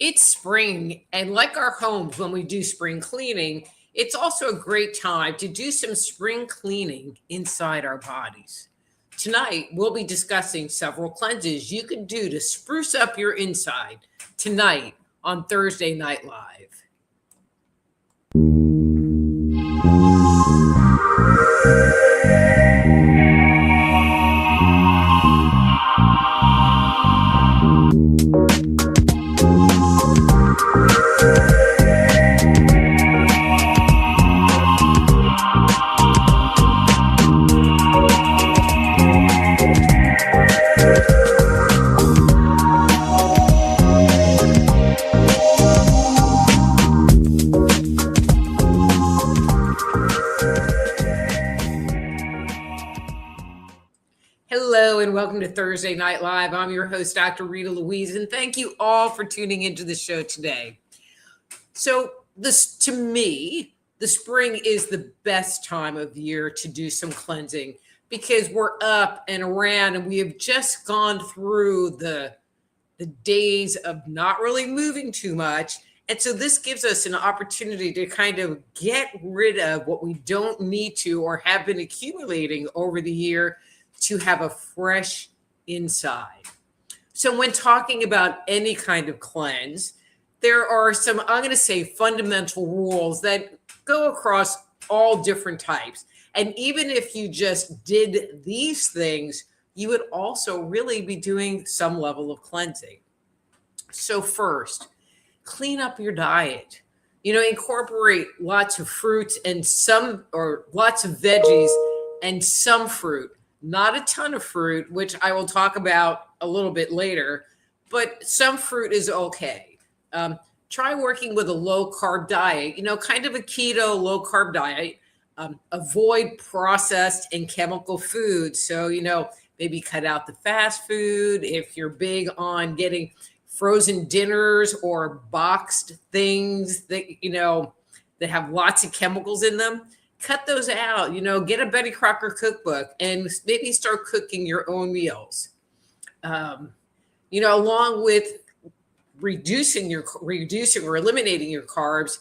It's spring, and like our homes, when we do spring cleaning, it's also a great time to do some spring cleaning inside our bodies. Tonight, we'll be discussing several cleanses you can do to spruce up your inside tonight on Thursday Night Live. Hello and welcome to Thursday Night Live. I'm your host, Dr. Rita Louise, and thank you all for tuning into the show today. So to me, the spring is the best time of year to do some cleansing because we're up and around and we have just gone through the days of not really moving too much. And so this gives us an opportunity to kind of get rid of what we don't need to or have been accumulating over the year to have a fresh inside. So when talking about any kind of cleanse, there are some, I'm going to say, fundamental rules that go across all different types. And even if you just did these things, you would also really be doing some level of cleansing. So first, clean up your diet. Incorporate lots of fruits and lots of veggies and some fruit. Not a ton of fruit, which I will talk about a little bit later, but some fruit is okay. Try working with a low carb diet, kind of a keto low carb diet. Avoid processed and chemical foods. So, maybe cut out the fast food. If you're big on getting frozen dinners or boxed things that, that have lots of chemicals in them, cut those out. Get a Betty Crocker cookbook and maybe start cooking your own meals. Along with reducing or eliminating your carbs,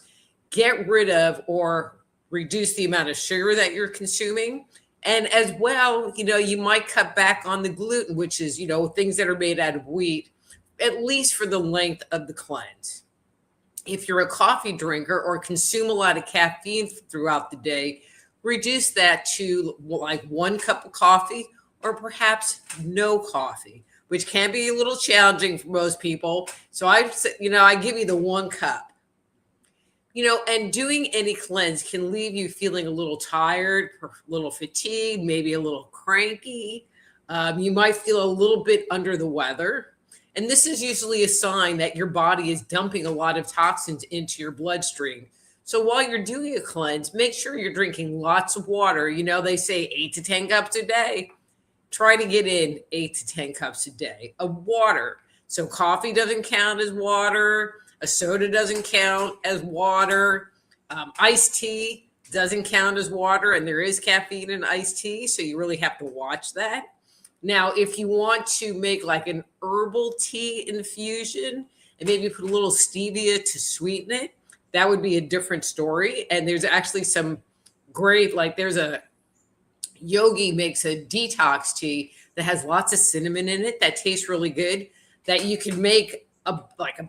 get rid of or reduce the amount of sugar that you're consuming. And as well, you might cut back on the gluten, which is, things that are made out of wheat, at least for the length of the cleanse. If you're a coffee drinker or consume a lot of caffeine throughout the day, reduce that to like 1 cup of coffee or perhaps no coffee, which can be a little challenging for most people. So I give you the 1 cup. And doing any cleanse can leave you feeling a little tired, a little fatigued, maybe a little cranky. You might feel a little bit under the weather. And this is usually a sign that your body is dumping a lot of toxins into your bloodstream. So while you're doing a cleanse, make sure you're drinking lots of water. They say 8 to 10 cups a day. Try to get in 8 to 10 cups a day of water. So coffee doesn't count as water. A soda doesn't count as water. Iced tea doesn't count as water. And there is caffeine in iced tea. So you really have to watch that. Now, if you want to make like an herbal tea infusion and maybe put a little stevia to sweeten it, that would be a different story. And there's actually some great, there's a yogi makes a detox tea that has lots of cinnamon in it that tastes really good, that you can make a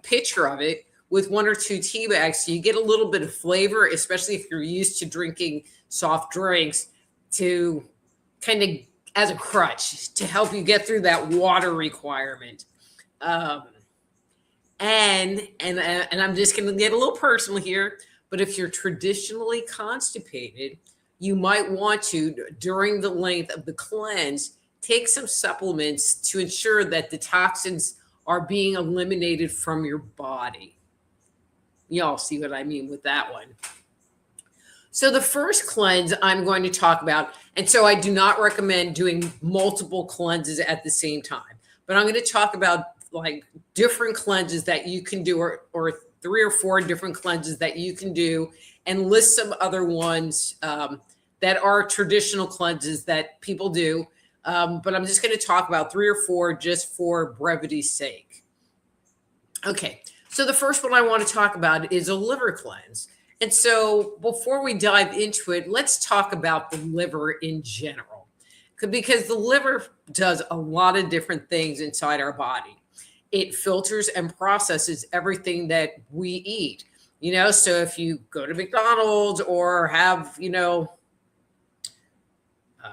pitcher of it with 1 or 2 tea bags. So you get a little bit of flavor, especially if you're used to drinking soft drinks, to kind of as a crutch to help you get through that water requirement. And I'm just going to get a little personal here, but if you're traditionally constipated, you might want to, during the length of the cleanse, take some supplements to ensure that the toxins are being eliminated from your body. Y'all see what I mean with that one. So the first cleanse I'm going to talk about, and so I do not recommend doing multiple cleanses at the same time, but I'm going to talk about different cleanses that you can do, or 3 or 4 different cleanses that you can do, and list some other ones that are traditional cleanses that people do. But I'm just going to talk about 3 or 4 just for brevity's sake. Okay, So the first one I want to talk about is a liver cleanse. And so before we dive into it, let's talk about the liver in general, because the liver does a lot of different things inside our body. It filters and processes everything that we eat. So if you go to McDonald's or have, a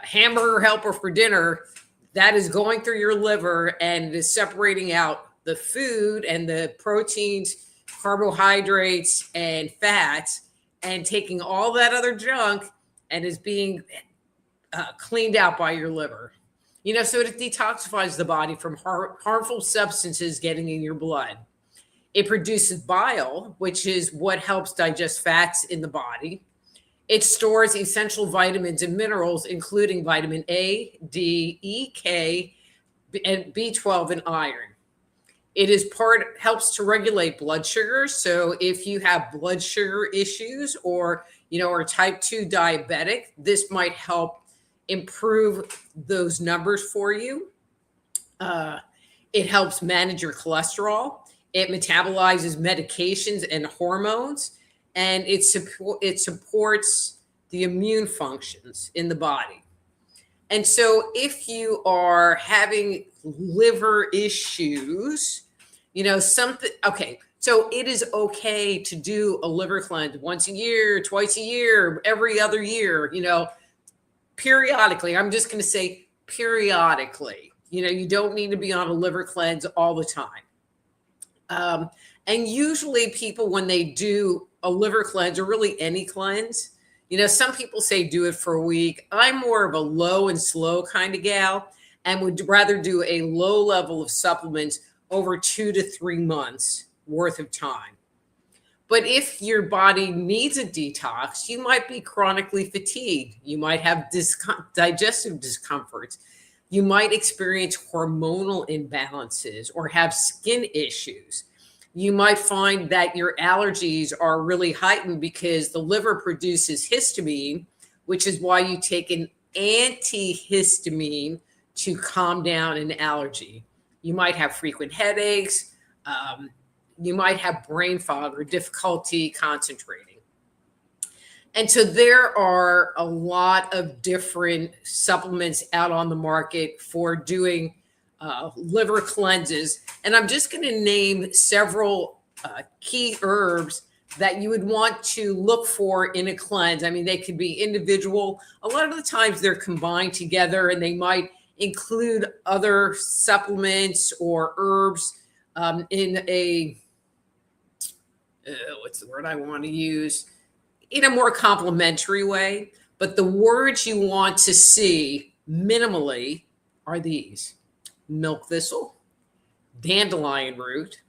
hamburger helper for dinner, that is going through your liver and it is separating out the food and the proteins, carbohydrates, and fats, and taking all that other junk and is being cleaned out by your liver. So it detoxifies the body from harmful substances getting in your blood. It produces bile, which is what helps digest fats in the body. It stores essential vitamins and minerals, including vitamin A, D, E, K, and B12 and iron. It helps to regulate blood sugar. So if you have blood sugar issues or type 2 diabetic, this might help improve those numbers for you. It helps manage your cholesterol. It metabolizes medications and hormones. And it supports the immune functions in the body. And so if you are having liver issues, so it is okay to do a liver cleanse once a year, twice a year, every other year, periodically. I'm just going to say periodically. You don't need to be on a liver cleanse all the time. And usually people, when they do a liver cleanse or really any cleanse, some people say do it for a week. I'm more of a low and slow kind of gal and would rather do a low level of supplements over 2 to 3 months worth of time. But if your body needs a detox, you might be chronically fatigued. You might have digestive discomforts. You might experience hormonal imbalances or have skin issues. You might find that your allergies are really heightened because the liver produces histamine, which is why you take an antihistamine to calm down an allergy. You might have frequent headaches. You might have brain fog or difficulty concentrating. And so there are a lot of different supplements out on the market for doing liver cleanses. And I'm just going to name several key herbs that you would want to look for in a cleanse. I mean, they could be individual. A lot of the times they're combined together and they might include other supplements or herbs in a, what's the word I want to use? In a more complementary way. But the words you want to see minimally are these: milk thistle, dandelion root,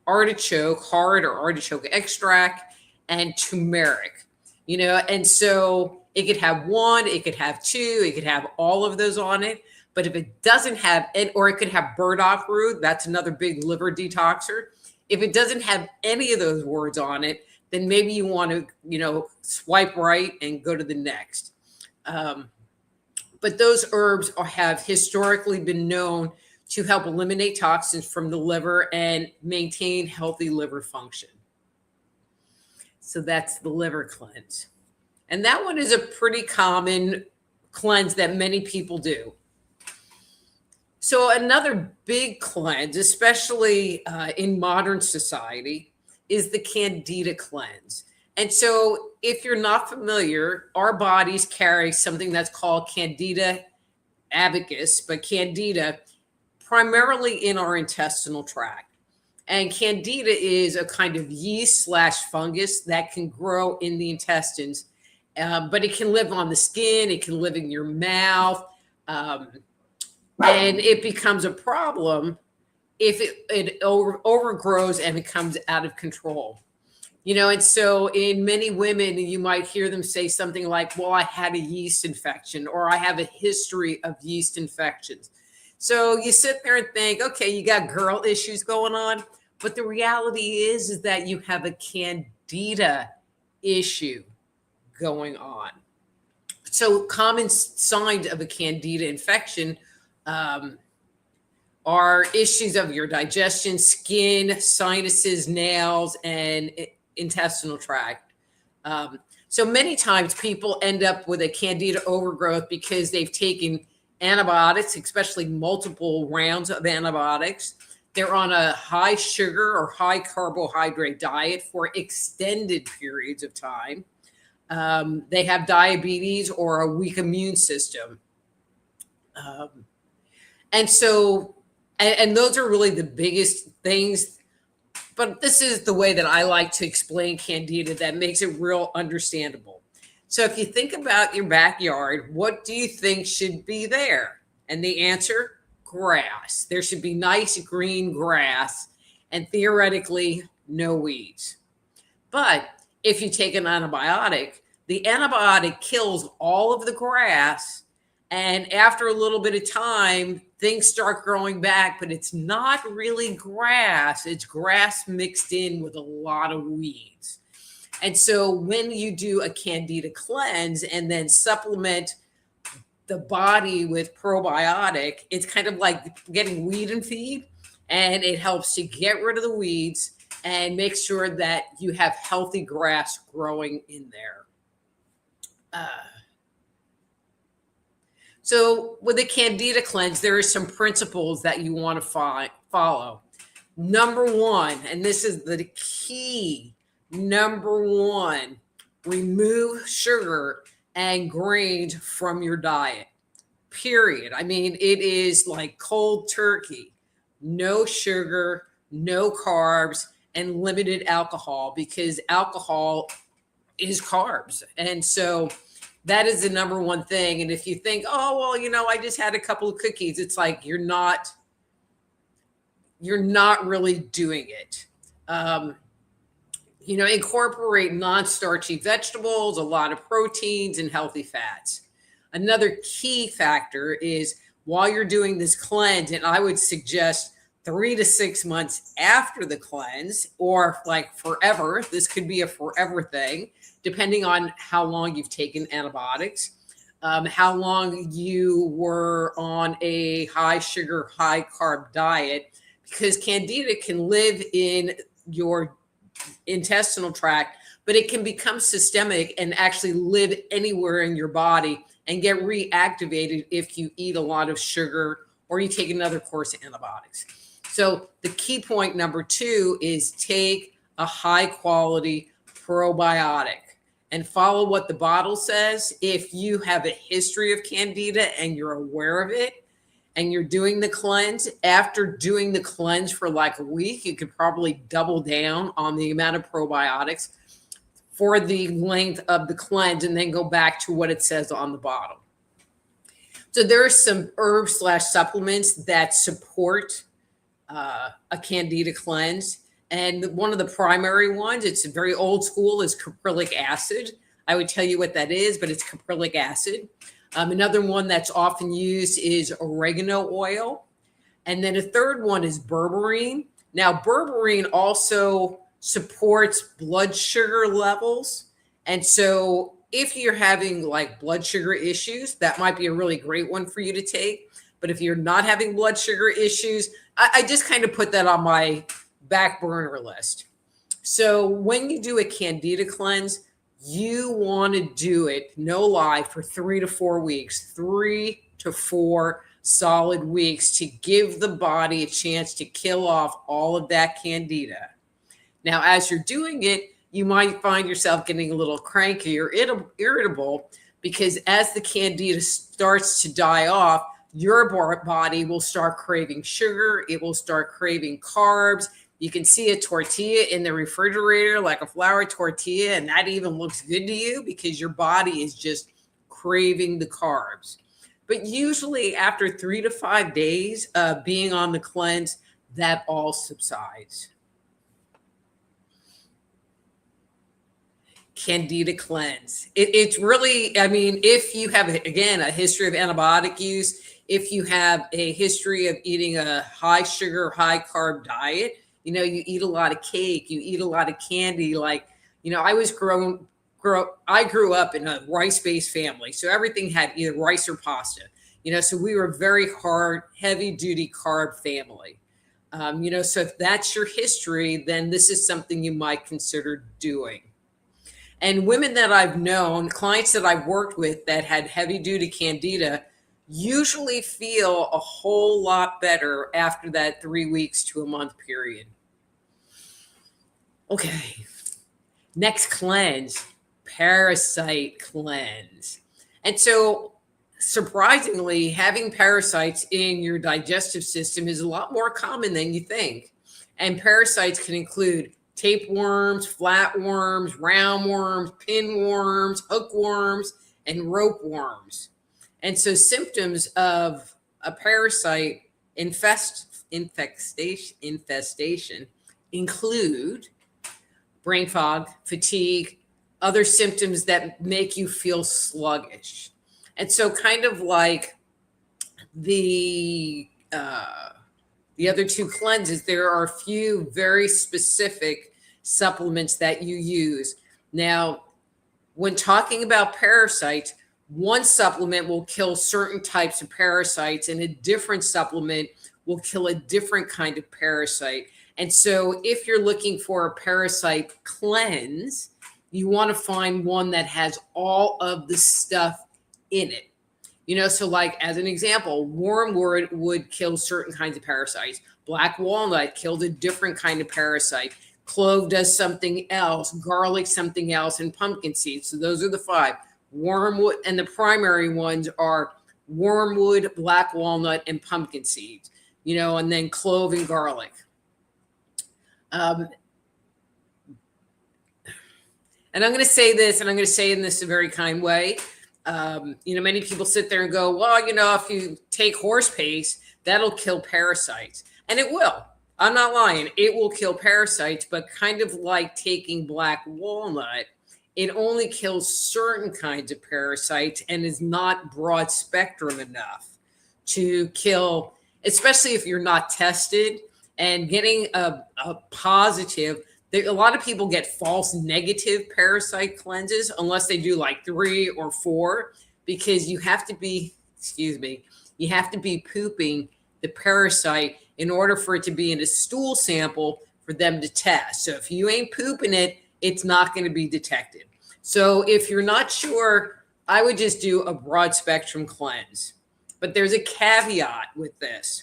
artichoke, heart or artichoke extract, and turmeric. And so it could have one, it could have two, it could have all of those on it. But if it doesn't have it, or it could have burdock root, that's another big liver detoxer. If it doesn't have any of those words on it, then maybe you want to, swipe right and go to the next. But those herbs have historically been known to help eliminate toxins from the liver and maintain healthy liver function. So that's the liver cleanse. And that one is a pretty common cleanse that many people do. So another big cleanse, especially in modern society, is the Candida cleanse. And so if you're not familiar, our bodies carry something that's called Candida albicans, but Candida primarily in our intestinal tract. And Candida is a kind of yeast / fungus that can grow in the intestines, but it can live on the skin, it can live in your mouth, and it becomes a problem if it overgrows and becomes out of control. And so in many women, you might hear them say something like, well, I had a yeast infection, or I have a history of yeast infections. So you sit there and think, okay, you got girl issues going on. But the reality is that you have a Candida issue going on. So common signs of a Candida infection are issues of your digestion, skin, sinuses, nails, and intestinal tract. So many times people end up with a candida overgrowth because they've taken antibiotics, especially multiple rounds of antibiotics. They're on a high sugar or high carbohydrate diet for extended periods of time. They have diabetes or a weak immune system. And so, and those are really the biggest things. But this is the way that I like to explain candida that makes it real understandable. So if you think about your backyard, what do you think should be there? And the answer, grass. There should be nice green grass and theoretically no weeds. But if you take an antibiotic, the antibiotic kills all of the grass. And after a little bit of time, things start growing back, but it's not really grass. It's grass mixed in with a lot of weeds. And so when you do a candida cleanse and then supplement the body with probiotic, it's kind of like getting weed and feed, and it helps to get rid of the weeds and make sure that you have healthy grass growing in there. So with the candida cleanse, there are some principles that you want to follow. Number one, and this is the key, number one, remove sugar and grains from your diet, period. I mean, it is like cold turkey, no sugar, no carbs, and limited alcohol, because alcohol is carbs. And so that is the number one thing. And if you think, oh, well, you know, I just had a couple of cookies, it's like you're not really doing it. You know, incorporate non-starchy vegetables, a lot of proteins, and healthy fats. Another key factor is while you're doing this cleanse, and I would suggest 3 to 6 months after the cleanse, or like forever, this could be a forever thing, depending on how long you've taken antibiotics, how long you were on a high sugar, high carb diet, because candida can live in your intestinal tract, but it can become systemic and actually live anywhere in your body and get reactivated if you eat a lot of sugar or you take another course of antibiotics. So the key point number 2 is take a high quality probiotic and follow what the bottle says. If you have a history of candida and you're aware of it and you're doing the cleanse, after doing the cleanse for like a week, you could probably double down on the amount of probiotics for the length of the cleanse and then go back to what it says on the bottle. So there are some herbs/supplements that support a candida cleanse. And one of the primary ones, it's very old school, is caprylic acid. I would tell you what that is, but it's caprylic acid. Another one that's often used is oregano oil. And then a third one is berberine. Now, berberine also supports blood sugar levels. And so if you're having like blood sugar issues, that might be a really great one for you to take. But if you're not having blood sugar issues, I just kind of put that on my back burner list. So when you do a candida cleanse, you want to do it, no lie, for 3 to 4 weeks, 3 to 4 solid weeks to give the body a chance to kill off all of that candida. Now, as you're doing it, you might find yourself getting a little cranky or irritable, because as the candida starts to die off, your body will start craving sugar. It will start craving carbs. You can see a tortilla in the refrigerator, like a flour tortilla, and that even looks good to you because your body is just craving the carbs. But usually after 3 to 5 days of being on the cleanse, that all subsides. Candida cleanse. It's really, I mean, if you have, again, a history of antibiotic use, if you have a history of eating a high sugar, high carb diet, you know, you eat a lot of cake, you eat a lot of candy. Like, you know, I grew up in a rice-based family. So everything had either rice or pasta. So we were a very hard, heavy duty carb family. So if that's your history, then this is something you might consider doing. And women that I've known, clients that I've worked with that had heavy duty candida, usually feel a whole lot better after that 3 weeks to a month period. Okay, next cleanse, parasite cleanse. And so surprisingly, having parasites in your digestive system is a lot more common than you think. And parasites can include tapeworms, flatworms, roundworms, pinworms, hookworms, and ropeworms. And so symptoms of a parasite infestation include brain fog, fatigue, other symptoms that make you feel sluggish. And so kind of like the other two cleanses, there are a few very specific supplements that you use. Now, when talking about parasites, one supplement will kill certain types of parasites and a different supplement will kill a different kind of parasite. And so if you're looking for a parasite cleanse, you want to find one that has all of the stuff in it. So like as an example, wormwood would kill certain kinds of parasites. Black walnut killed a different kind of parasite. Clove does something else, garlic something else, and pumpkin seeds. So those are the 5. Wormwood, and the primary ones are wormwood, black walnut, and pumpkin seeds, and then clove and garlic. And I'm going to say this, and I'm going to say in this a very kind way. Many people sit there and go, well, if you take horse paste, that'll kill parasites. And it will. I'm not lying. It will kill parasites, but kind of like taking black walnut, it only kills certain kinds of parasites and is not broad spectrum enough to kill, especially if you're not tested and getting a positive. A lot of people get false negative parasite cleanses unless they do like 3 or 4, because you have to be pooping the parasite in order for it to be in a stool sample for them to test. So if you ain't pooping it, it's not going to be detected. So if you're not sure, I would just do a broad spectrum cleanse. But there's a caveat with this.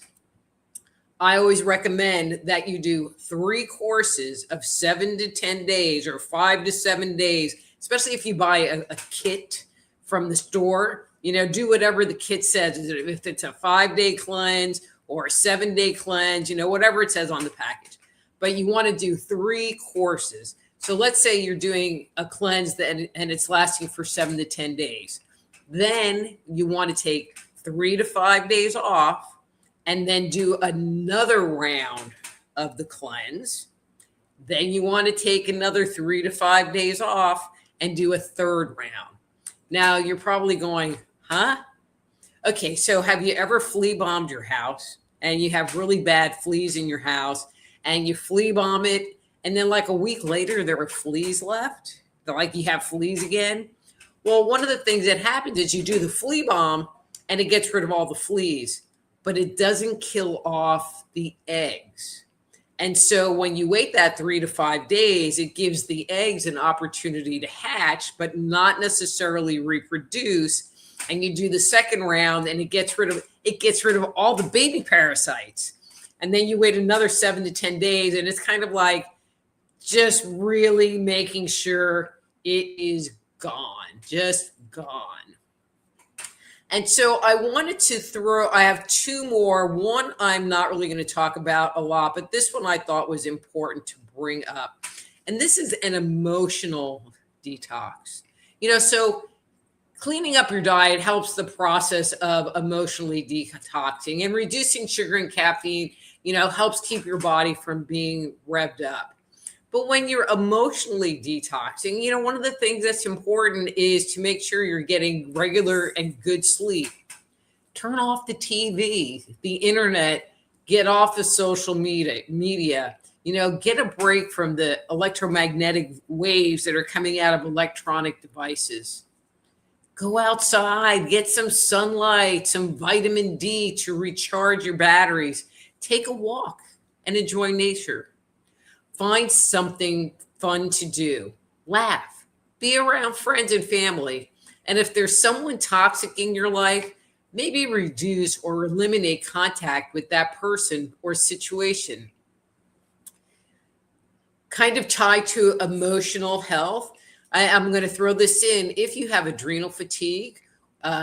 I always recommend that you do 3 courses of 7 to 10 days or 5 to 7 days, especially if you buy a kit from the store. Do whatever the kit says. If it's a 5-day cleanse or a 7-day cleanse, whatever it says on the package. But you want to do 3 courses. So let's say you're doing a cleanse and it's lasting for 7 to 10 days. Then you want to take 3 to 5 days off and then do another round of the cleanse. Then you want to take another 3 to 5 days off and do a 3rd round. Now you're probably going, huh? Okay, so have you ever flea bombed your house and you have really bad fleas in your house and you flea bomb it, and then like a week later, there are fleas left? Like you have fleas again? Well, one of the things that happens is you do the flea bomb and it gets rid of all the fleas, but it doesn't kill off the eggs. And so when you wait that 3 to 5 days, it gives the eggs an opportunity to hatch, but not necessarily reproduce. And you do the 2nd round and it gets rid of all the baby parasites. And then you wait another 7 to 10 days, and it's kind of like just really making sure it is gone, just gone. And so I wanted to I have 2 more. One I'm not really going to talk about a lot, but this one I thought was important to bring up. And this is an emotional detox. So cleaning up your diet helps the process of emotionally detoxing, and reducing sugar and caffeine, helps keep your body from being revved up. But when you're emotionally detoxing, one of the things that's important is to make sure you're getting regular and good sleep. Turn off the TV, the internet, get off the social media, get a break from the electromagnetic waves that are coming out of electronic devices. Go outside, get some sunlight, some vitamin D to recharge your batteries. Take a walk and enjoy nature. Find something fun to do. Laugh. Be around friends and family. And if there's someone toxic in your life, maybe reduce or eliminate contact with that person or situation. Kind of tied to emotional health, I'm going to throw this in. If you have adrenal fatigue,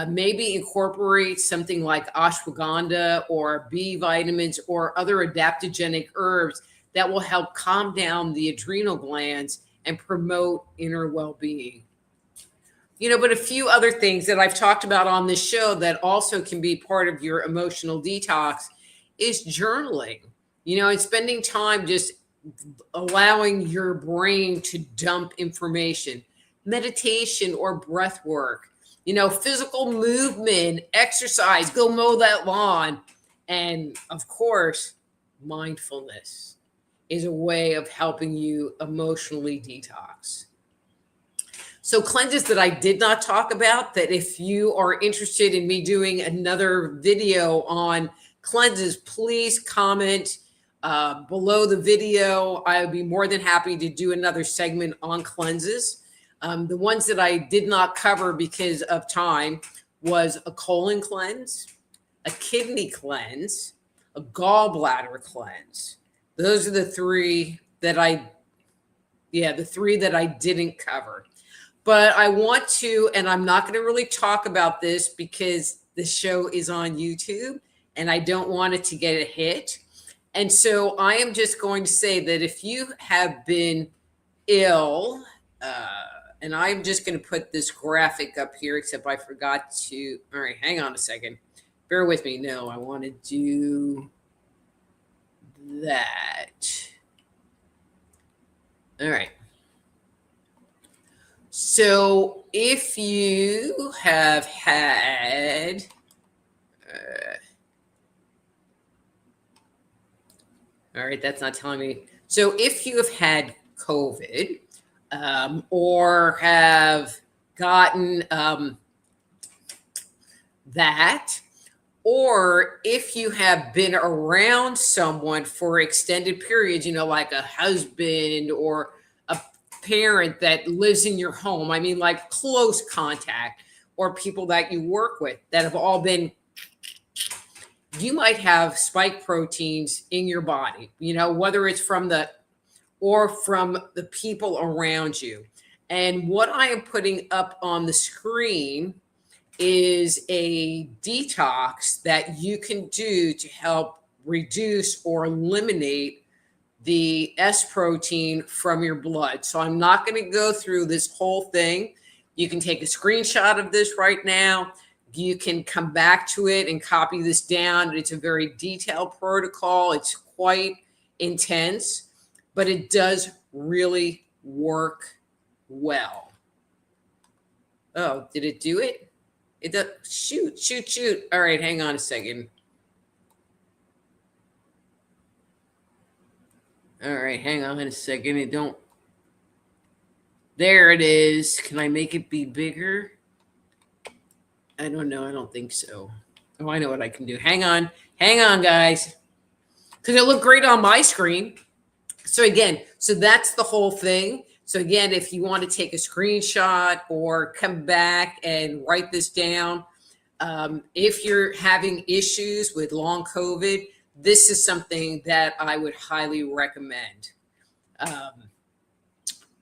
maybe incorporate something like ashwagandha or B vitamins or other adaptogenic herbs that will help calm down the adrenal glands and promote inner well-being. But a few other things that I've talked about on this show that also can be part of your emotional detox is journaling, and spending time just allowing your brain to dump information, meditation or breath work, physical movement, exercise, go mow that lawn. And of course, mindfulness is a way of helping you emotionally detox. So cleanses that I did not talk about, that if you are interested in me doing another video on cleanses, please comment below the video. I would be more than happy to do another segment on cleanses. The ones that I did not cover because of time was a colon cleanse, a kidney cleanse, a gallbladder cleanse. Those are the three that I didn't cover. But I want to, and I'm not going to really talk about this because the show is on YouTube and I don't want it to get a hit. And so I am just going to say that if you have been ill, and I'm just going to put this graphic up here, except I forgot to, all right, hang on a second. Bear with me. No, I want to do that. All right. So if you have had, all right, that's not telling me. So if you have had COVID or have gotten that, or if you have been around someone for extended periods, like a husband or a parent that lives in your home, I mean, like close contact, or people that you work with that have all been, you might have spike proteins in your body, whether it's from the people around you. And what I am putting up on the screen is a detox that you can do to help reduce or eliminate the S protein from your blood. So I'm not going to go through this whole thing. You can take a screenshot of this right now. You can come back to it and copy this down. It's a very detailed protocol. It's quite intense, but it does really work well. Oh, did it do it? It does. Shoot. All right, hang on a second. All right, hang on a second. There it is. Can I make it be bigger? I don't know. I don't think so. Oh, I know what I can do. Hang on, guys. Because it looked great on my screen. So that's the whole thing. So again, if you want to take a screenshot or come back and write this down, if you're having issues with long COVID, this is something that I would highly recommend.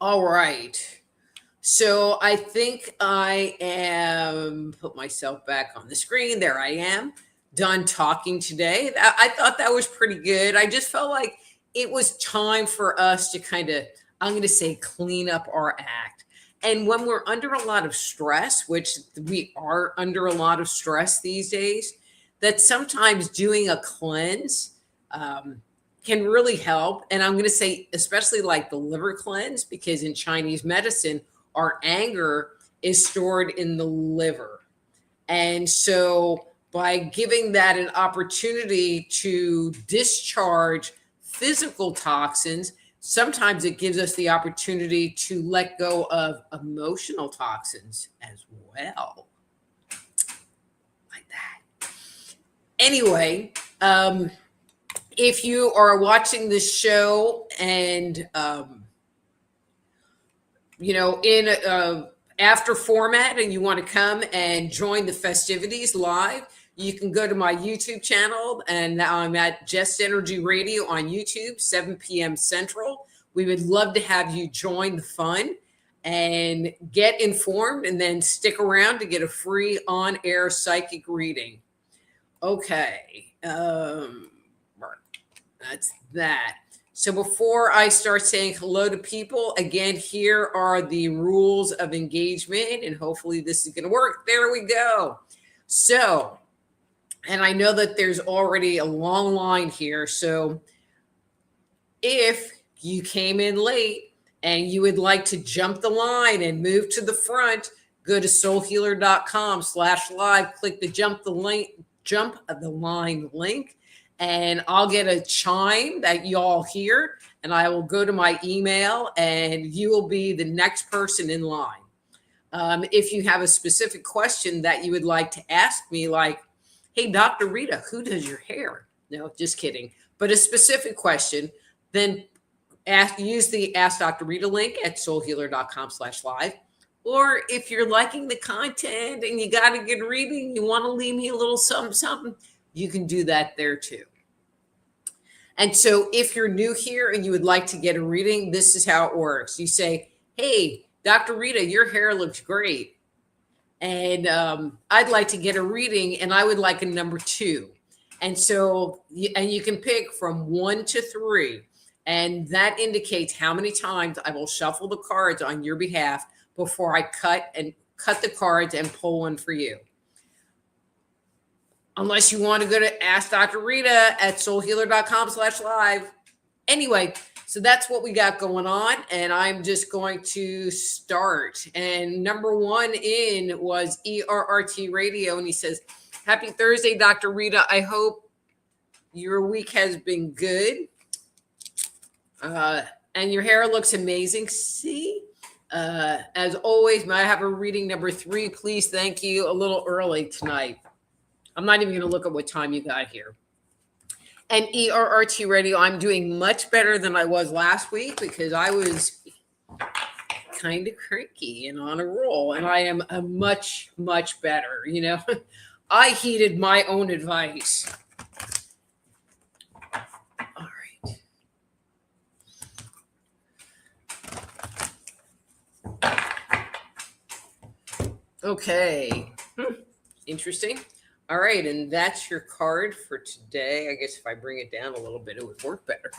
All right. So I think I am, put myself back on the screen. There I am, done talking today. I thought that was pretty good. I just felt like it was time for us to kind of, I'm going to say, clean up our act. And when we're under a lot of stress, which we are under a lot of stress these days, that sometimes doing a cleanse can really help. And I'm going to say, especially like the liver cleanse, because in Chinese medicine, our anger is stored in the liver. And so by giving that an opportunity to discharge physical toxins, sometimes it gives us the opportunity to let go of emotional toxins as well. Like that. Anyway, if you are watching this show and, in a after format and you want to come and join the festivities live, you can go to my YouTube channel, and I'm at Just Energy Radio on YouTube, 7 p.m. Central. We would love to have you join the fun and get informed, and then stick around to get a free on-air psychic reading. Okay. That's that. So before I start saying hello to people, again, here are the rules of engagement, and hopefully this is going to work. There we go. So, and I know that there's already a long line here. So if you came in late and you would like to jump the line and move to the front, go to soulhealer.com/live, click the jump the line link, and I'll get a chime that y'all hear, and I will go to my email, and you will be the next person in line. If you have a specific question that you would like to ask me, like, hey, Dr. Rita, who does your hair? No, just kidding. But a specific question, then use the Ask Dr. Rita link at soulhealer.com/live. Or if you're liking the content and you got a good reading, you want to leave me a little something, you can do that there too. And so if you're new here and you would like to get a reading, this is how it works. You say, hey, Dr. Rita, your hair looks great. And I'd like to get a reading, and I would like a number 2. And so, you can pick from 1 to 3. And that indicates how many times I will shuffle the cards on your behalf before I cut the cards and pull one for you. Unless you want to go to Ask Dr. Rita at soulhealer.com/live. Anyway, so that's what we got going on. And I'm just going to start. And number 1 in was ERRT Radio. And he says, happy Thursday, Dr. Rita. I hope your week has been good. And your hair looks amazing. See? As always, may I have a reading number 3, please? Thank you. A little early tonight. I'm not even going to look at what time you got here. And ERRT Radio, I'm doing much better than I was last week because I was kind of cranky and on a roll. And I am a much, much better. I heeded my own advice. All right. Okay. Interesting. All right, and that's your card for today. I guess if I bring it down a little bit, it would work better.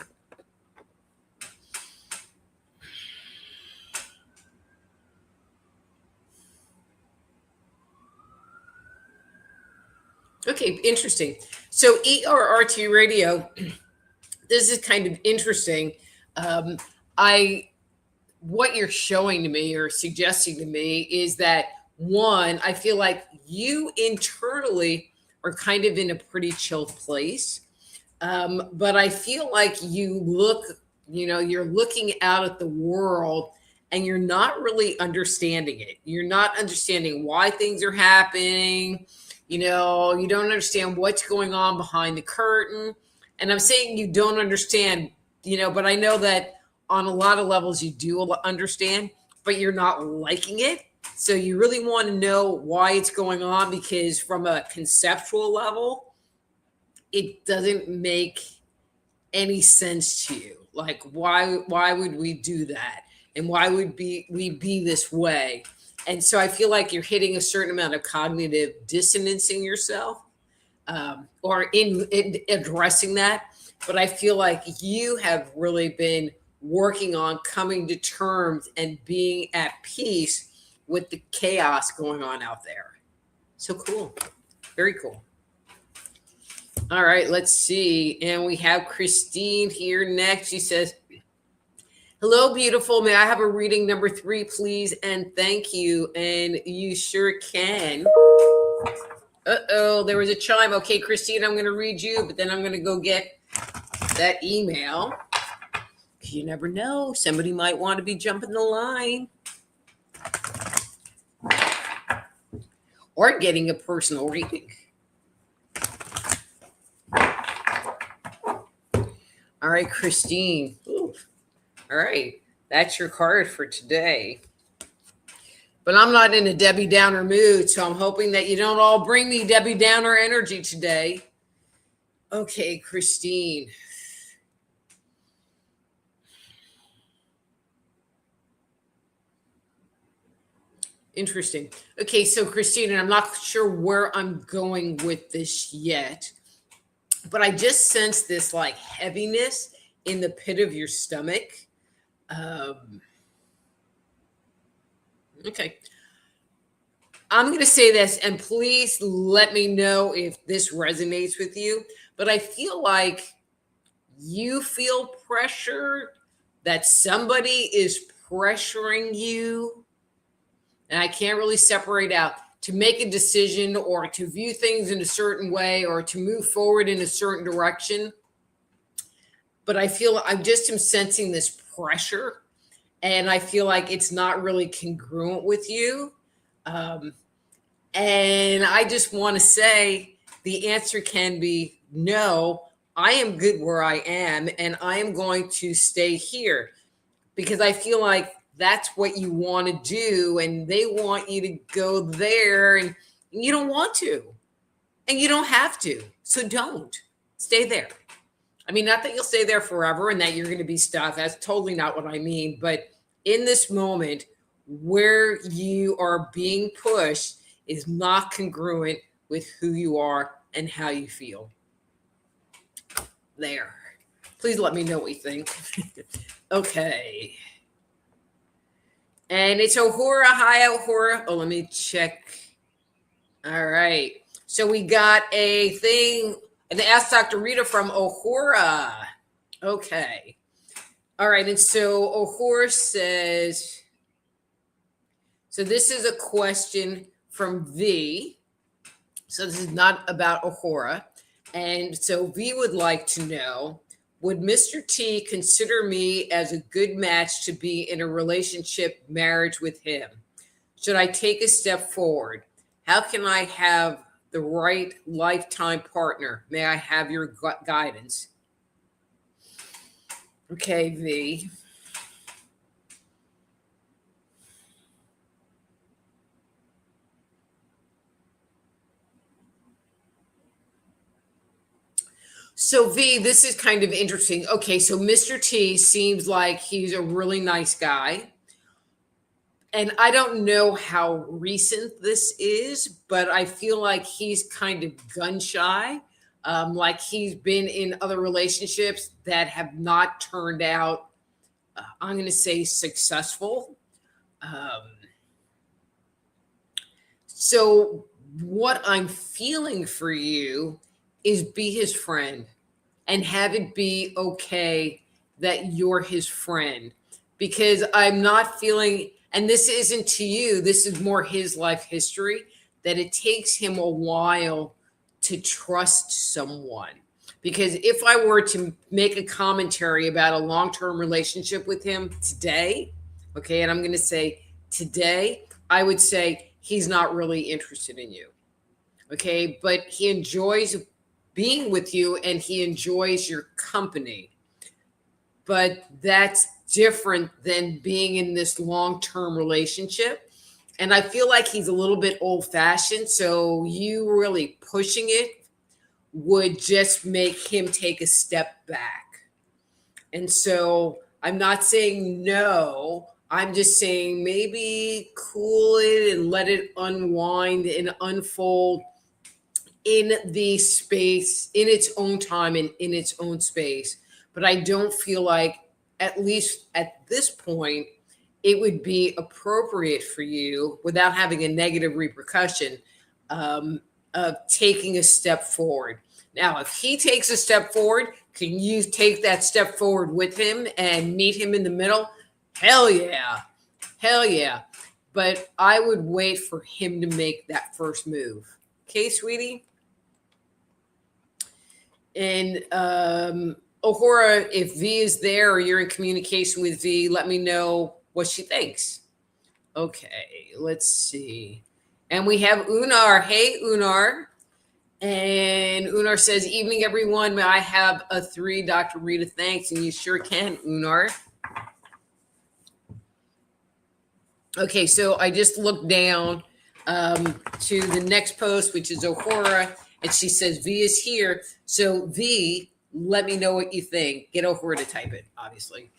Okay, interesting. So ERRT Radio, this is kind of interesting. What you're showing to me or suggesting to me is that, one, I feel like you internally are kind of in a pretty chill place. But I feel like you're looking out at the world and you're not really understanding it. You're not understanding why things are happening. You don't understand what's going on behind the curtain. And I'm saying you don't understand, but I know that on a lot of levels you do understand, but you're not liking it. So you really want to know why it's going on, because from a conceptual level, it doesn't make any sense to you. Like, why would we do that? And why would we be this way? And so I feel like you're hitting a certain amount of cognitive dissonance in yourself, or in addressing that. But I feel like you have really been working on coming to terms and being at peace with the chaos going on out there. So cool. Very cool. All right, let's see. And we have Christine here next. She says, hello, beautiful. May I have a reading number 3, please? And thank you. And you sure can. Uh-oh, there was a chime. Okay, Christine, I'm going to read you, but then I'm going to go get that email. You never know. Somebody might want to be jumping the line or getting a personal reading. All right, Christine. Ooh. All right. That's your card for today. But I'm not in a Debbie Downer mood, so I'm hoping that you don't all bring me Debbie Downer energy today. Okay, Christine. Interesting. Okay, so Christine, and I'm not sure where I'm going with this yet, but I just sense this like heaviness in the pit of your stomach. Okay. I'm going to say this, and please let me know if this resonates with you, but I feel like you feel pressure, that somebody is pressuring you, and I can't really separate out, to make a decision or to view things in a certain way or to move forward in a certain direction. But I feel I just am sensing this pressure, and I feel like it's not really congruent with you. And I just want to say the answer can be no. I am good where I am, and I am going to stay here because I feel like that's what you want to do, and they want you to go there, and you don't want to, and you don't have to. So don't stay there. I mean, not that you'll stay there forever and that you're going to be stuck. That's totally not what I mean. But in this moment where you are being pushed is not congruent with who you are and how you feel. There. Please let me know what you think. Okay. And it's Ohura. Hi, Ohura. Oh, let me check. All right. So we got a thing, and Ask Dr. Rita from Ohura. Okay. All right. And so Ohura says, so this is a question from V. So this is not about Ohura. And so V would like to know, would Mr. T consider me as a good match to be in a relationship marriage with him? Should I take a step forward? How can I have the right lifetime partner? May I have your guidance? Okay, V. So V, this is kind of interesting. Okay, so Mr. T seems like he's a really nice guy. And I don't know how recent this is, but I feel like he's kind of gun shy. Like he's been in other relationships that have not turned out, I'm going to say, successful. So what I'm feeling for you is be his friend and have it be okay that you're his friend, because I'm not feeling, and this isn't to you, this is more his life history, that it takes him a while to trust someone. Because if I were to make a commentary about a long-term relationship with him today, okay, and I'm going to say today, I would say he's not really interested in you. Okay, but he enjoys being with you and he enjoys your company. But that's different than being in this long-term relationship. And I feel like he's a little bit old-fashioned. So you really pushing it would just make him take a step back. And so I'm not saying no. I'm just saying maybe cool it and let it unwind and unfold in the space, in its own time and in its own space. But I don't feel like, at least at this point, it would be appropriate for you, without having a negative repercussion, of taking a step forward. Now, if he takes a step forward, can you take that step forward with him and meet him in the middle? Hell yeah. Hell yeah. But I would wait for him to make that first move. Okay, sweetie? And Ohura, if V is there or you're in communication with V, let me know what she thinks. Okay, let's see. And we have Unar. Hey, Unar. And Unar says, evening, everyone. May I have a 3, Dr. Rita? Thanks. And you sure can, Unar. Okay, so I just looked down to the next post, which is Ohura, and she says, V is here. So, V, let me know what you think. Get Ohura to type it, obviously.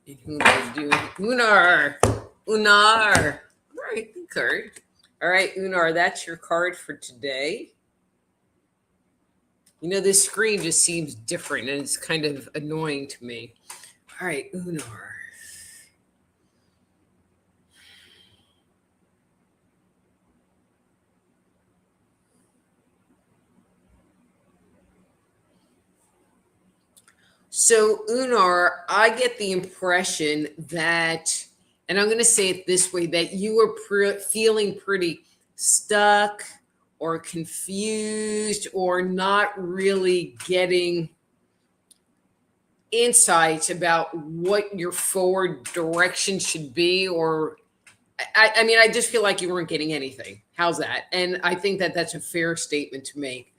And Unar's doing Unar. All right, good card. All right, Unar, that's your card for today. You know, this screen just seems different and it's kind of annoying to me. All right, Unar. So, Unar, I get the impression that, and I'm going to say it this way, that you are feeling pretty stuck or confused or not really getting insights about what your forward direction should be. Or, I mean, I just feel like you weren't getting anything. How's that? And I think that that's a fair statement to make.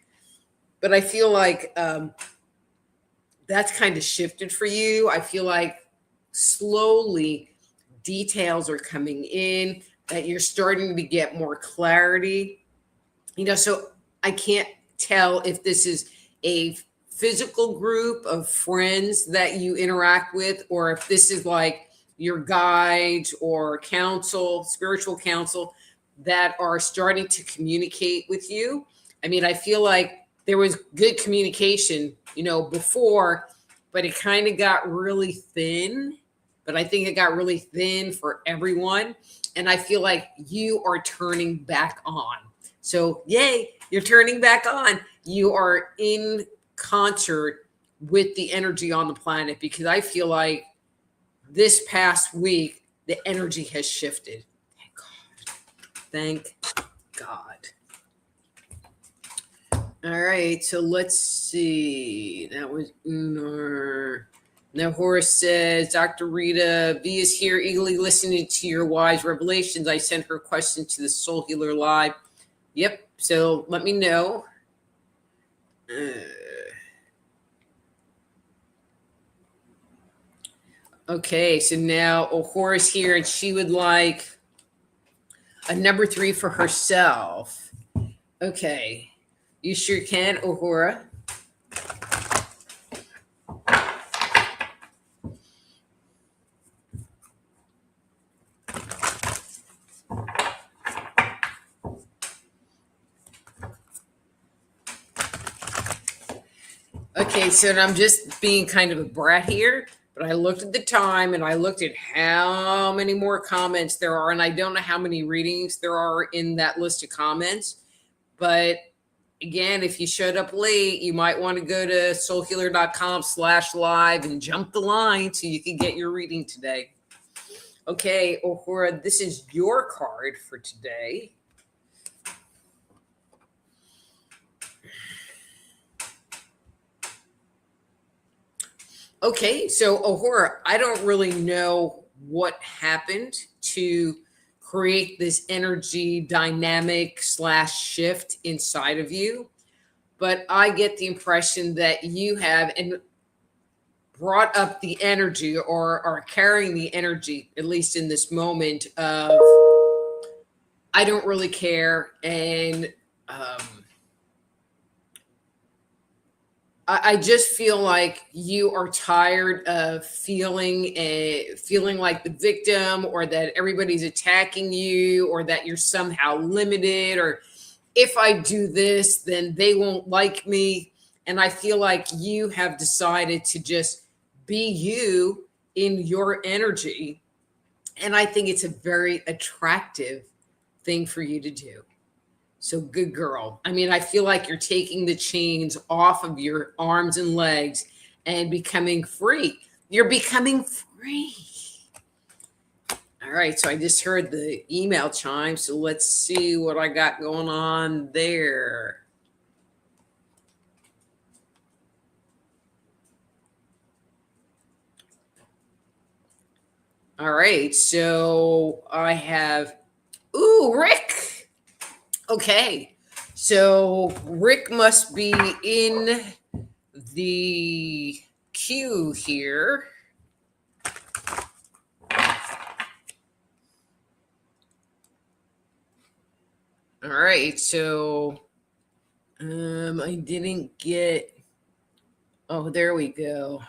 But I feel like, that's kind of shifted for you. I feel like slowly details are coming in, that you're starting to get more clarity. You know, so I can't tell if this is a physical group of friends that you interact with, or if this is like your guides or counsel, spiritual counsel that are starting to communicate with you. I mean, I feel like there was good communication, you know, before, but it kind of got really thin. But I think it got really thin for everyone. And I feel like you are turning back on. So, yay, you're turning back on. You are in concert with the energy on the planet, because I feel like this past week, the energy has shifted. Thank God. Thank God. All right, so let's see. That was Unar. Now Horace says, Dr. Rita, V is here, eagerly listening to your wise revelations. I sent her question to the Soul Healer Live. Yep, so let me know. Okay, so now Horace here, and she would like a number 3 for herself. Okay. You sure can, Ohura. Okay, so I'm just being kind of a brat here, but I looked at the time and I looked at how many more comments there are, and I don't know how many readings there are in that list of comments, but again, if you showed up late, you might want to go to soulhealer.com/live and jump the line so you can get your reading today. Okay, Ohura, this is your card for today. Okay, so Ohura, I don't really know what happened to create this energy dynamic / shift inside of you, but I get the impression that you have and brought up the energy, or are carrying the energy, at least in this moment, of I don't really care, and I just feel like you are tired of feeling like the victim, or that everybody's attacking you, or that you're somehow limited, or if I do this, then they won't like me. And I feel like you have decided to just be you in your energy. And I think it's a very attractive thing for you to do. So good girl. I mean, I feel like you're taking the chains off of your arms and legs and becoming free. You're becoming free. All right, so I just heard the email chime, so let's see what I got going on there. All right, so I have, Rick. Okay, so Rick must be in the queue here. All right, so I didn't get. Oh, there we go.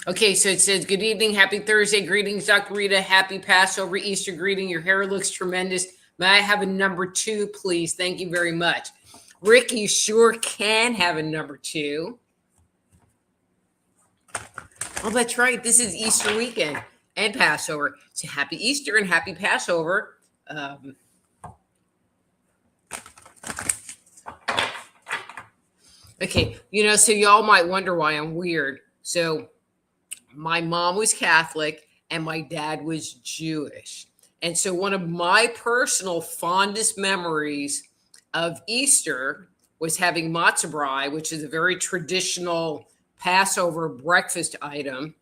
Okay, so it says, "Good evening, happy Thursday, greetings, Dr. Rita, happy Passover, Easter greeting. Your hair looks tremendous. May I have a number 2, please? Thank you very much." Rick, you sure can have a number 2. Oh, that's right. This is Easter weekend and Passover. So happy Easter and happy Passover. Okay, so y'all might wonder why I'm weird. So my mom was Catholic and my dad was Jewish. And so one of my personal fondest memories of Easter was having matzah brai, which is a very traditional Passover breakfast item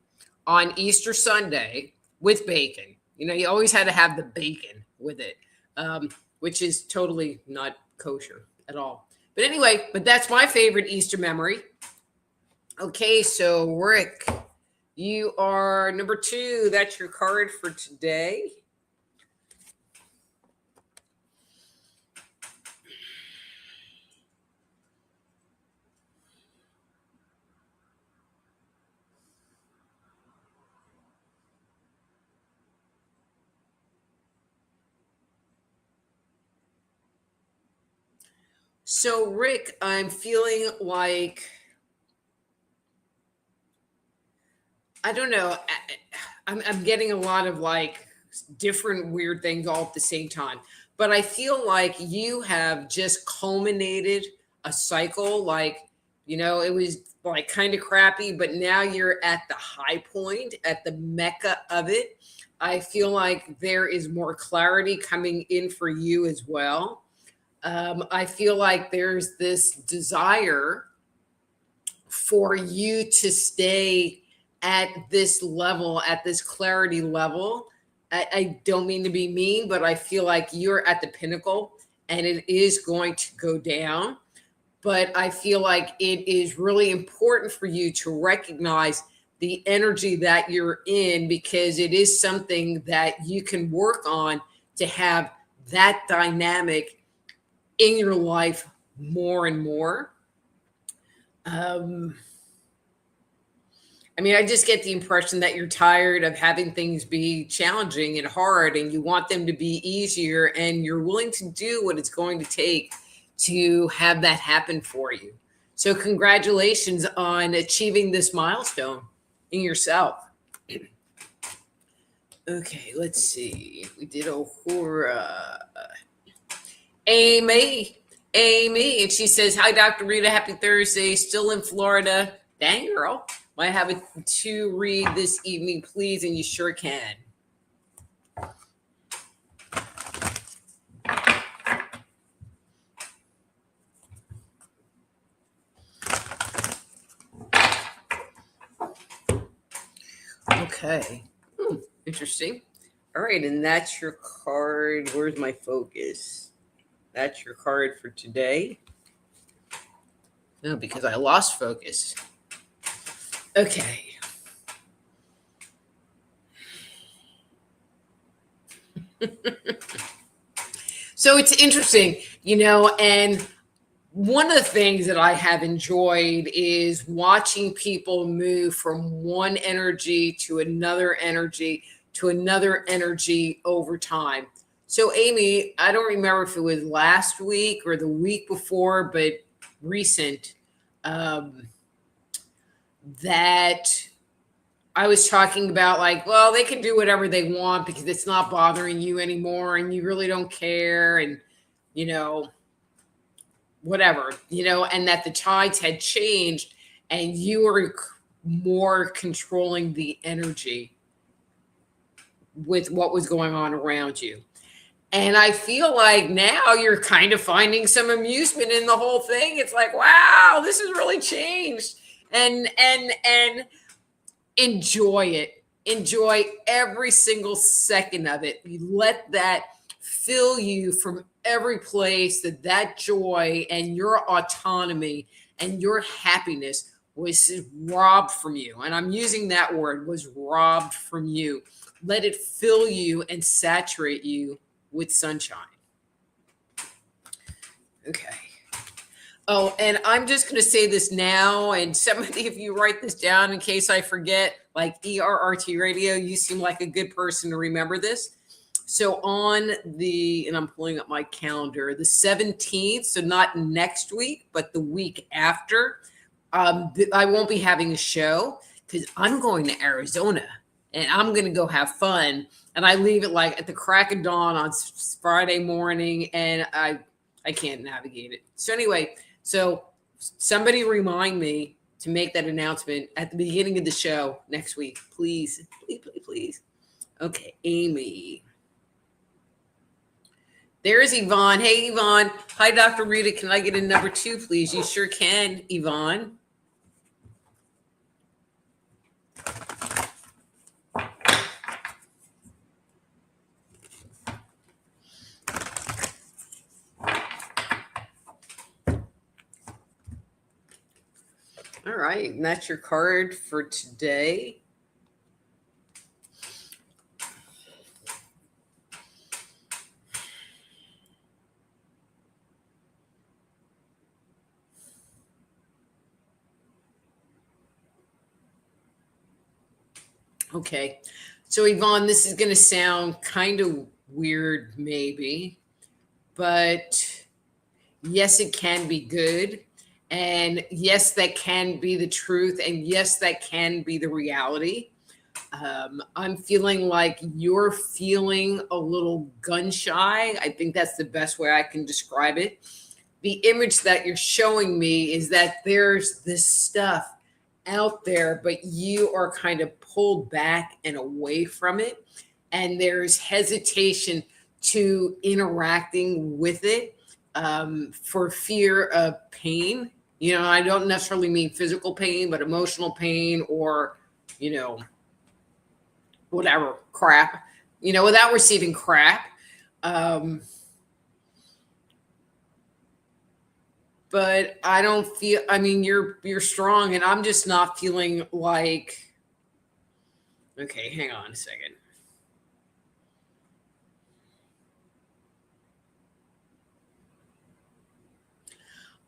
on Easter Sunday with bacon. You always had to have the bacon with it, which is totally not kosher at all. But anyway, that's my favorite Easter memory. Okay, so Rick, you are number 2. That's your card for today. So, Rick, I'm feeling like, I don't know, I'm getting a lot of like different weird things all at the same time. But I feel like you have just culminated a cycle. Like, it was like kind of crappy, but now you're at the high point, at the mecca of it. I feel like there is more clarity coming in for you as well. I feel like there's this desire for you to stay at this level, at this clarity level. I don't mean to be mean, but I feel like you're at the pinnacle and it is going to go down. But I feel like it is really important for you to recognize the energy that you're in, because it is something that you can work on to have that dynamic in your life more and more. I just get the impression that you're tired of having things be challenging and hard, and you want them to be easier, and you're willing to do what it's going to take to have that happen for you. So congratulations on achieving this milestone in yourself. Okay, let's see. We did Ohura. Amy, and she says, "Hi, Dr. Rita. Happy Thursday. Still in Florida." Dang, girl. Might have it to read this evening, please, and you sure can. Okay. Interesting. All right, and that's your card. Where's my focus? That's your card for today. No, because I lost focus. Okay. So it's interesting, and one of the things that I have enjoyed is watching people move from one energy to another energy to another energy over time. So, Amy, I don't remember if it was last week or the week before, but recent, that I was talking about, like, well, they can do whatever they want because it's not bothering you anymore and you really don't care, and, whatever, and that the tides had changed and you were more controlling the energy with what was going on around you. And I feel like now you're kind of finding some amusement in the whole thing. It's like, wow, this has really changed. And enjoy it. Enjoy every single second of it. You let that fill you from every place that joy and your autonomy and your happiness was robbed from you. And I'm using that word, was robbed from you. Let it fill you and saturate you with sunshine. Okay. Oh, and I'm just going to say this now, and somebody, if you write this down in case I forget, like ERRT Radio, you seem like a good person to remember this. So on and I'm pulling up my calendar, the 17th, so not next week, but the week after, I won't be having a show because I'm going to Arizona and I'm going to go have fun. And I leave it like at the crack of dawn on Friday morning, and I can't navigate it. So anyway, so somebody remind me to make that announcement at the beginning of the show next week. Please, please, please, please. Okay, Amy. There's Yvonne. Hey, Yvonne. Hi, Dr. Rita. Can I get a number 2, please? You sure can, Yvonne. All right, and that's your card for today. Okay, so Yvonne, this is going to sound kind of weird, maybe, but yes, it can be good. And yes, that can be the truth. And yes, that can be the reality. I'm feeling like you're feeling a little gun shy. I think that's the best way I can describe it. The image that you're showing me is that there's this stuff out there, but you are kind of pulled back and away from it. And there's hesitation to interacting with it for fear of pain. You know, I don't necessarily mean physical pain, but emotional pain or, you know, whatever crap, you know, without receiving crap. But I don't feel, I mean, you're strong, and I'm just not feeling like, okay, hang on a second.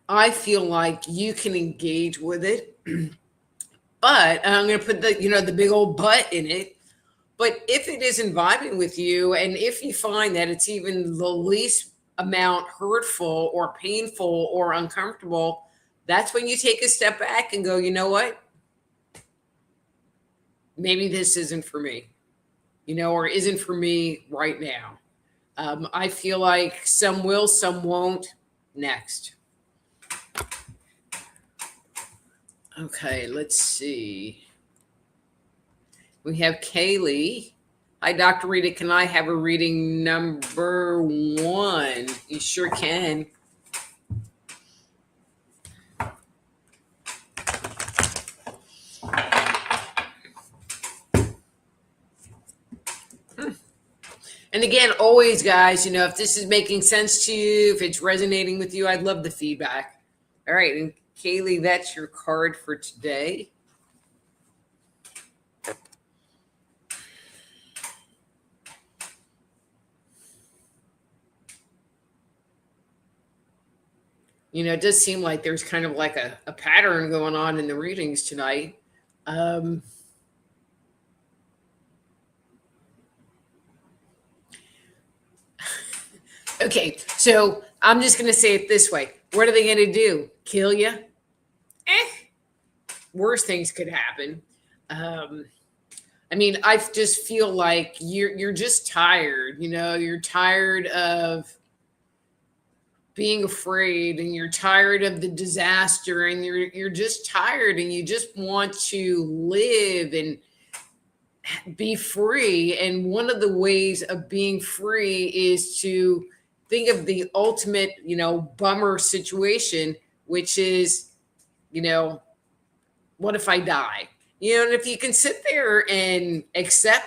I feel like you can engage with it, but, and I'm going to put the, you know, the big old but in it. But if it isn't vibing with you, and if you find that it's even the least amount hurtful or painful or uncomfortable, that's when you take a step back and go, you know what? Maybe this isn't for me, you know, or isn't for me right now. I feel like some will, some won't. Next. Okay, let's see. We have Kaylee. Hi, Dr. Rita. Can I have a reading number 1? You sure can. And again, always, guys, you know, if this is making sense to you, if it's resonating with you, I'd love the feedback. All right, and Kaylee, that's your card for today. You know, it does seem like there's kind of like a pattern going on in the readings tonight. Okay, so I'm just going to say it this way. What are they going to do? Kill you? Worse things could happen. I mean, I just feel like you're just tired. You know, you're tired of being afraid, and you're tired of the disaster, and you're just tired, and you just want to live and be free. And one of the ways of being free is to think of the ultimate, bummer situation, which is, what if I die? And if you can sit there and accept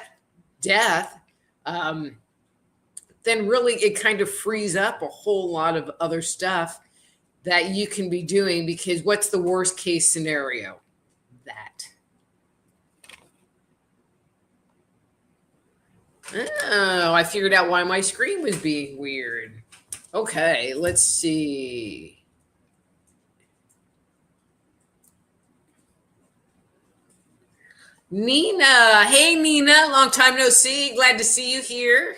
death, then really it kind of frees up a whole lot of other stuff that you can be doing, because what's the worst case scenario? That. Oh, I figured out why my screen was being weird. Okay, let's see. Nina. Hey, Nina. Long time no see. Glad to see you here.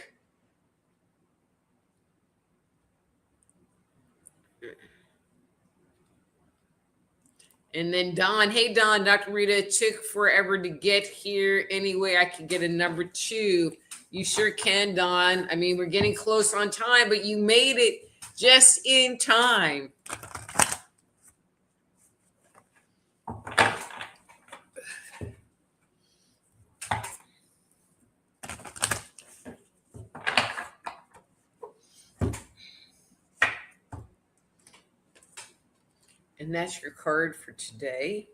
And then Don. Hey, Don. Dr. Rita, it took forever to get here. Anyway, I could get a number 2. You sure can, Don. I mean, we're getting close on time, but you made it just in time. And that's your card for today.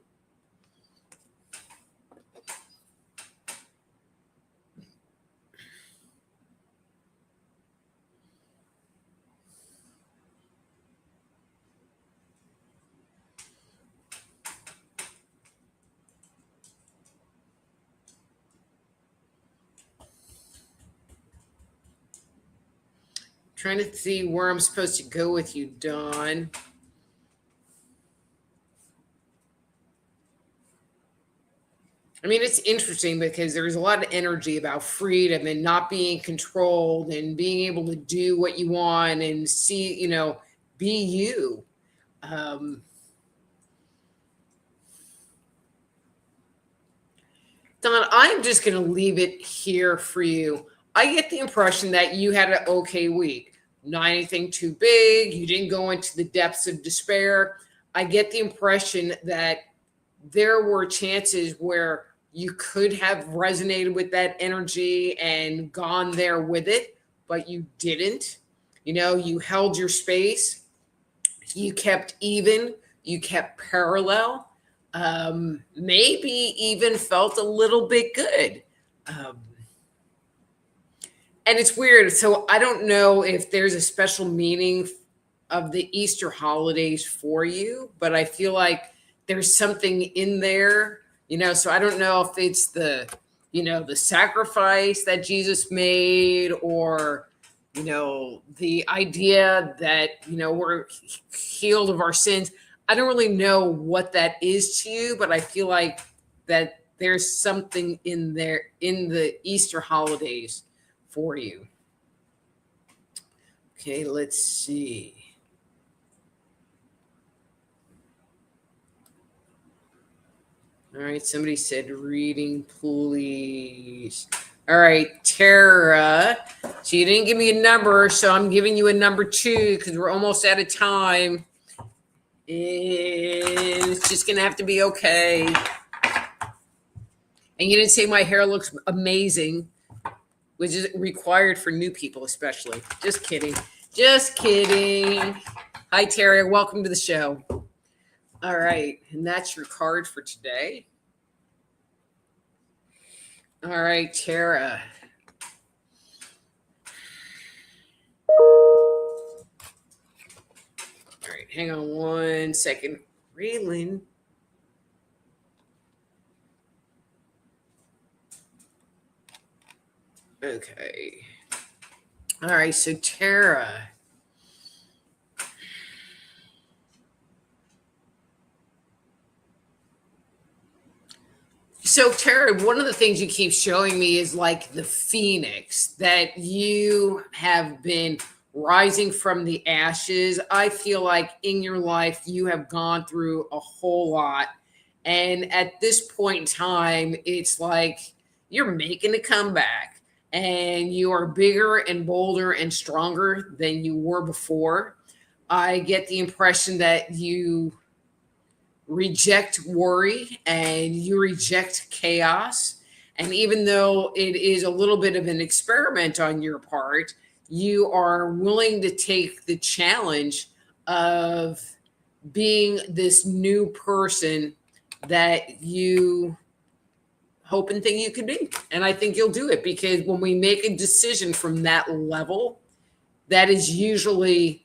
Trying to see where I'm supposed to go with you, Dawn. I mean, it's interesting because there's a lot of energy about freedom and not being controlled and being able to do what you want and see, be you. Don, I'm just going to leave it here for you. I get the impression that you had an okay week. Not anything too big. You didn't go into the depths of despair. I get the impression that there were chances where you could have resonated with that energy and gone there with it, but you didn't. You held your space. You kept even. You kept parallel. Maybe even felt a little bit good. And it's weird. So I don't know if there's a special meaning of the Easter holidays for you, but I feel like there's something in there, so I don't know if it's the sacrifice that Jesus made, or, the idea that, we're healed of our sins. I don't really know what that is to you, but I feel like that there's something in there in the Easter holidays for you. Okay, let's see. All right, somebody said reading, please. All right, Tara. So you didn't give me a number, so I'm giving you a number 2 because we're almost out of time. It's just going to have to be okay. And you didn't say my hair looks amazing, which is required for new people especially. Just kidding. Just kidding. Hi, Tara. Welcome to the show. All right. And that's your card for today. All right, Tara. All right. Hang on 1 second. Raylan. Okay. All right. So, Tara. So, Tara, one of the things you keep showing me is like the phoenix, that you have been rising from the ashes. I feel like in your life, you have gone through a whole lot. And at this point in time, it's like you're making a comeback, and you are bigger and bolder and stronger than you were before. I get the impression that you reject worry and you reject chaos. And even though it is a little bit of an experiment on your part, you are willing to take the challenge of being this new person that you hope and think you could be. And I think you'll do it, because when we make a decision from that level, that is usually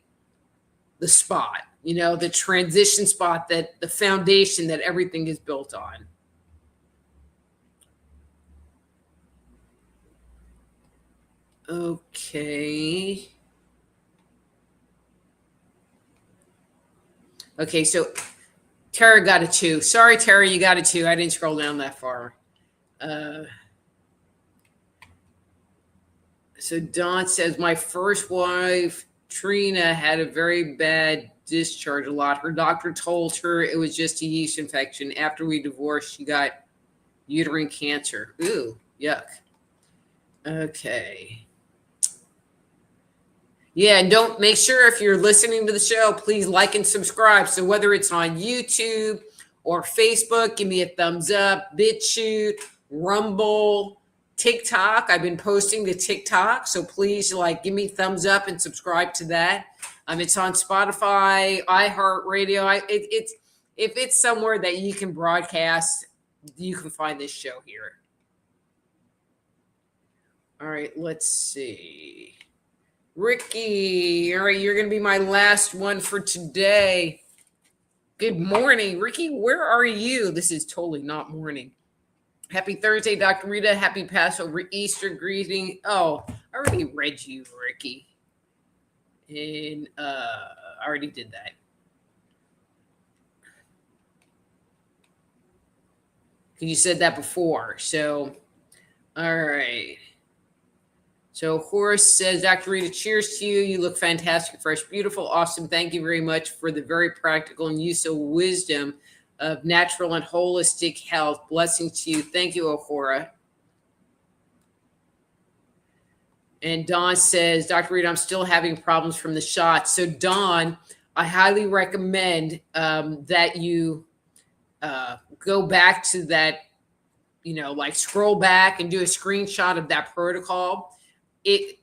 the spot, the transition spot, that the foundation that everything is built on. Okay. Okay, so Tara got a 2. Sorry, Tara, you got a 2. I didn't scroll down that far. So Dawn says, my first wife, Trina, had a very bad discharge a lot. Her doctor told her it was just a yeast infection. After we divorced, she got uterine cancer. Ooh, yuck. Okay. Yeah, and don't make sure, if you're listening to the show, please like and subscribe. So whether it's on YouTube or Facebook, give me a thumbs up. BitChute, Rumble, TikTok. I've been posting to TikTok, so please give me thumbs up and subscribe to that. It's on Spotify, iHeartRadio. If it's somewhere that you can broadcast, you can find this show here. All right, let's see. Ricky, all right, you're going to be my last one for today. Good morning, Ricky. Where are you? This is totally not morning. Happy Thursday, Dr. Rita. Happy Passover Easter greeting. Oh, I already read you, Ricky. And I already did that. You said that before. So, all right. So Horace says, Dr. Rita, cheers to you. You look fantastic, fresh, beautiful, awesome. Thank you very much for the very practical and useful wisdom of natural and holistic health. Blessings to you. Thank you, Ahura. And Dawn says, Dr. Rita, I'm still having problems from the shots. So Dawn, I highly recommend that you go back to that, scroll back and do a screenshot of that protocol. It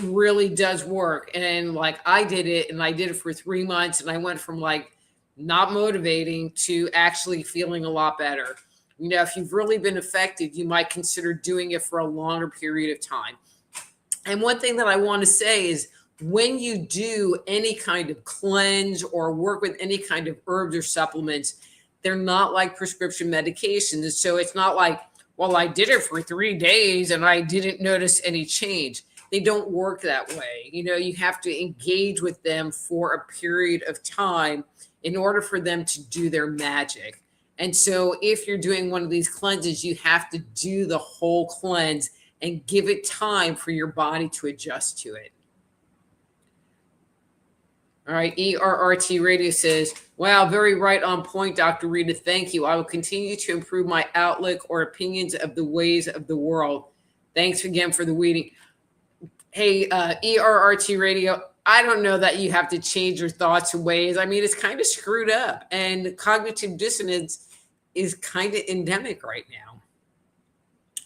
really does work. And I did it, and I did it for 3 months, and I went from not motivating to actually feeling a lot better. If you've really been affected, you might consider doing it for a longer period of time. And one thing that I want to say is, when you do any kind of cleanse or work with any kind of herbs or supplements, they're not like prescription medications. So it's not like, well, I did it for 3 days and I didn't notice any change. They don't work that way. You have to engage with them for a period of time in order for them to do their magic. And so if you're doing one of these cleanses, you have to do the whole cleanse and give it time for your body to adjust to it. All right, ERRT Radio says, wow, very right on point, Dr. Rita. Thank you. I will continue to improve my outlook or opinions of the ways of the world. Thanks again for the reading. Hey, ERRT Radio, I don't know that you have to change your thoughts and ways. I mean, it's kind of screwed up, and cognitive dissonance is kind of endemic right now.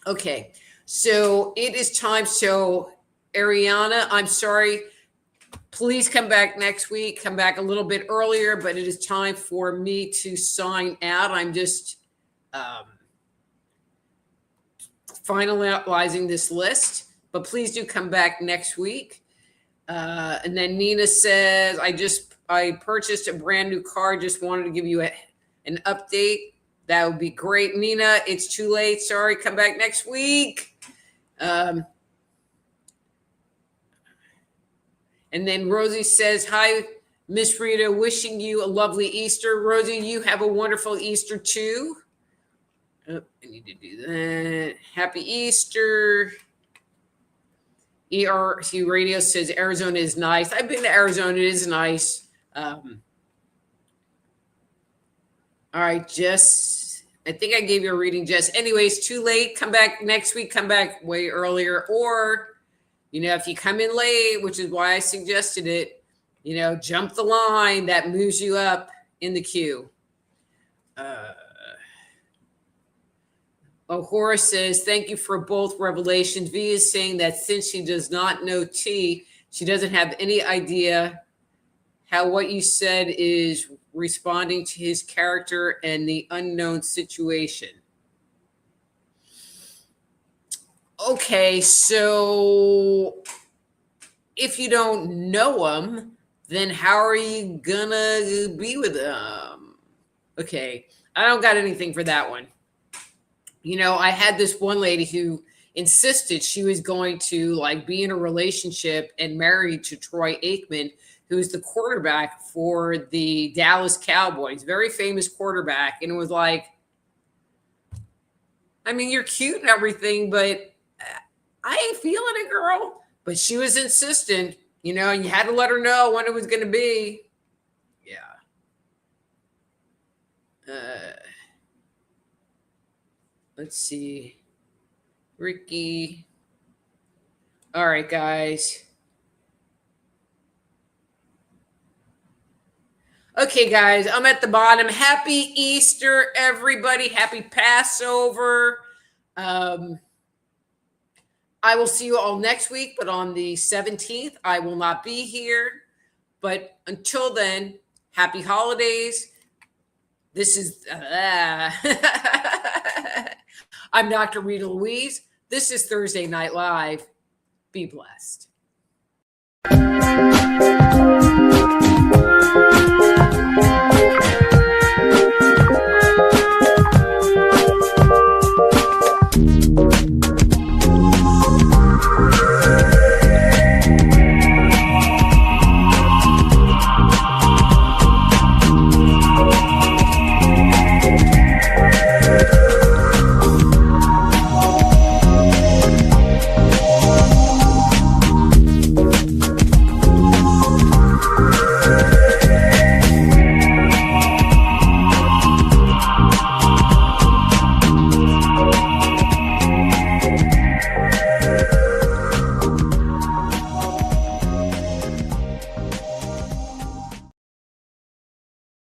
Okay, so it is time. So, Ariana, I'm sorry. Please come back next week. Come back a little bit earlier, but it is time for me to sign out. I'm just finalizing this list, but please do come back next week. And then Nina says, I purchased a brand new car. Just wanted to give you an update. That would be great. Nina, it's too late. Sorry. Come back next week. And then Rosie says, hi, Miss Rita, wishing you a lovely Easter. Rosie, you have a wonderful Easter too. Oh, I need to do that. Happy Easter. ERC Radio says Arizona is nice. I've been to Arizona. It is nice. All right, Jess. I think I gave you a reading, Jess. Anyways, too late. Come back next week. Come back way earlier. Or, if you come in late, which is why I suggested it, Jump the line that moves you up in the queue. Horace says, thank you for both revelations. V is saying that since she does not know T, she doesn't have any idea how what you said is responding to his character and the unknown situation. Okay, so if you don't know him, then how are you gonna be with him? Okay, I don't got anything for that one. I had this one lady who insisted she was going to be in a relationship and married to Troy Aikman, who's the quarterback for the Dallas Cowboys, very famous quarterback. And it was like, I mean, you're cute and everything, but I ain't feeling it, girl. But she was insistent, and you had to let her know when it was going to be. Yeah. Let's see. Ricky. All right, guys. Okay, guys, I'm at the bottom. Happy Easter, everybody. Happy Passover. I will see you all next week, but on the 17th, I will not be here. But until then, happy holidays. This is... I'm Dr. Rita Louise. This is Thursday Night Live. Be blessed.